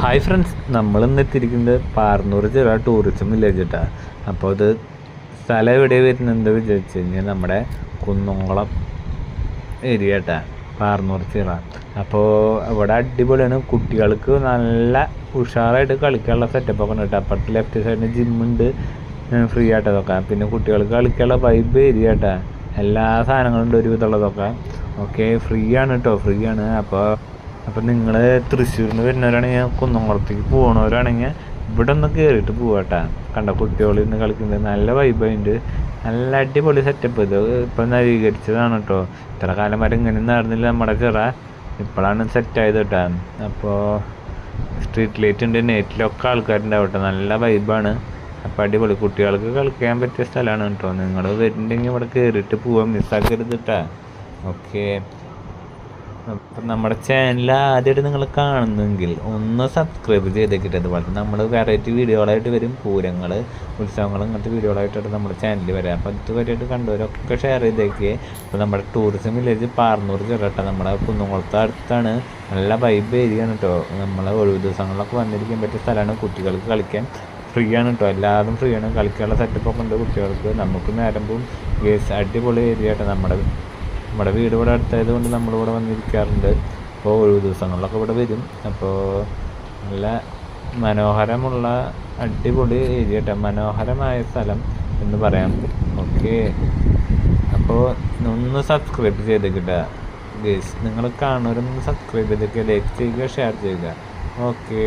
Hi friends, നമ്മളിന്ന് എത്തിയിരിക്കുന്നത് പാർന്നൂർ ചിറ tourism village ഇട്ടാണ്. അപ്പോൾ ഇത് സ്ഥലം എവിടെ വരുന്നത് വിചാരിച്ചു കഴിഞ്ഞാൽ നമ്മുടെ കുന്നംകുളം ഏരിയ കേട്ടാണ്, പാർന്നൂർ ചിറ. അപ്പോൾ ഇവിടെ അടിപൊളിയാണ്, കുട്ടികൾക്ക് നല്ല ഉഷാറായിട്ട് കളിക്കാനുള്ള സെറ്റപ്പൊക്കെ ഉണ്ട് കേട്ടോ. അപ്പുറത്ത് ലെഫ്റ്റ് സൈഡിന് ജിമ്മുണ്ട്, ഫ്രീ ആയിട്ടതൊക്കെ. പിന്നെ കുട്ടികൾക്ക് കളിക്കാനുള്ള വൈബ് ഏരിയ കേട്ടാ, എല്ലാ സാധനങ്ങളും ഉണ്ട് ഒരുവിധമുള്ളതൊക്കെ. ഓക്കെ, ഫ്രീ ആണ് കേട്ടോ, ഫ്രീ ആണ്. അപ്പോൾ നിങ്ങൾ തൃശ്ശൂരിൽ നിന്ന് വരുന്നവരാണെങ്കിൽ കുന്നംകുളത്തേക്ക് പോകണവരാണെങ്കിൽ ഇവിടെ ഒന്ന് കയറിയിട്ട് പോവാട്ടാ. കണ്ട കുട്ടികളിൽ നിന്ന് കളിക്കുന്നത് നല്ല വൈബായിട്ട്, നല്ല അടിപൊളി സെറ്റപ്പ്. ഇത് ഇപ്പം നവീകരിച്ചതാണ് കേട്ടോ. ഇത്ര കാലം വരെ ഇങ്ങനെ നടന്നില്ല നമ്മുടെ ചിറ, ഇപ്പോഴാണ് സെറ്റായത് കേട്ടോ. അപ്പോൾ സ്ട്രീറ്റ് ലൈറ്റ് ഉണ്ട്, നെറ്റിലൊക്കെ ആൾക്കാരുണ്ടാവും കേട്ടോ, നല്ല വൈബാണ്. അപ്പോൾ അടിപൊളി കുട്ടികൾക്ക് കളിക്കാൻ പറ്റിയ സ്ഥലമാണ് കേട്ടോ. നിങ്ങൾ വരുന്നുണ്ടെങ്കിൽ ഇവിടെ കയറിയിട്ട് പോവാൻ മിസ്സാക്കരുത് കേട്ടോ. ഓക്കെ, അപ്പം നമ്മുടെ ചാനൽ ആദ്യമായിട്ട് നിങ്ങൾ കാണുന്നെങ്കിൽ ഒന്ന് സബ്സ്ക്രൈബ് ചെയ്തേക്കിട്ട്. അതുപോലെ നമ്മൾ വെറൈറ്റി വീഡിയോകളായിട്ട് വരും, പൂരങ്ങൾ, ഉത്സവങ്ങൾ, ഇങ്ങനത്തെ വീഡിയോകളായിട്ടാണ് നമ്മുടെ ചാനലിൽ വരാം. അപ്പോൾ ഇതുവരെയായിട്ട് കണ്ടവരൊക്കെ ഷെയർ ചെയ്തേക്ക്. അപ്പോൾ നമ്മുടെ ടൂറിസം വില്ലേജ് പാർന്നൂർ ചിറട്ട നമ്മുടെ കുന്നംകുളത്ത് അടുത്താണ്, നല്ല വൈബ് ഏരിയ ആണ് കേട്ടോ. നമ്മൾ ഒഴിവ് ദിവസങ്ങളിലൊക്കെ വന്നിരിക്കാൻ പറ്റിയ സ്ഥലമാണ്. കുട്ടികൾക്ക് കളിക്കാൻ ഫ്രീ ആണ് കേട്ടോ, എല്ലാവരും ഫ്രീ ആണ്. കളിക്കാനുള്ള സെറ്റപ്പൊക്കെ ഉണ്ട് കുട്ടികൾക്ക്. നമുക്ക് നേരം പോവും. അടിപൊളി ഏരിയ കേട്ടോ. നമ്മുടെ വീട് ഇവിടെ അടുത്തായത് കൊണ്ട് നമ്മളിവിടെ വന്നിരിക്കാറുണ്ട്. അപ്പോൾ ഒഴിവ് ദിവസങ്ങളിലൊക്കെ ഇവിടെ വരും. അപ്പോൾ നല്ല മനോഹരമുള്ള അടിപൊളി ഏരിയ കേട്ടോ, മനോഹരമായ സ്ഥലം എന്ന് പറയാം. ഓക്കെ, അപ്പോൾ ഒന്ന് സബ്സ്ക്രൈബ് ചെയ്തേക്കിട്ട ഗേസ്, നിങ്ങൾ കാണുന്നവരൊന്ന് സബ്സ്ക്രൈബ് ചെയ്തേക്കുക, ലൈക്ക് ചെയ്യുക, ഷെയർ ചെയ്യുക. ഓക്കെ.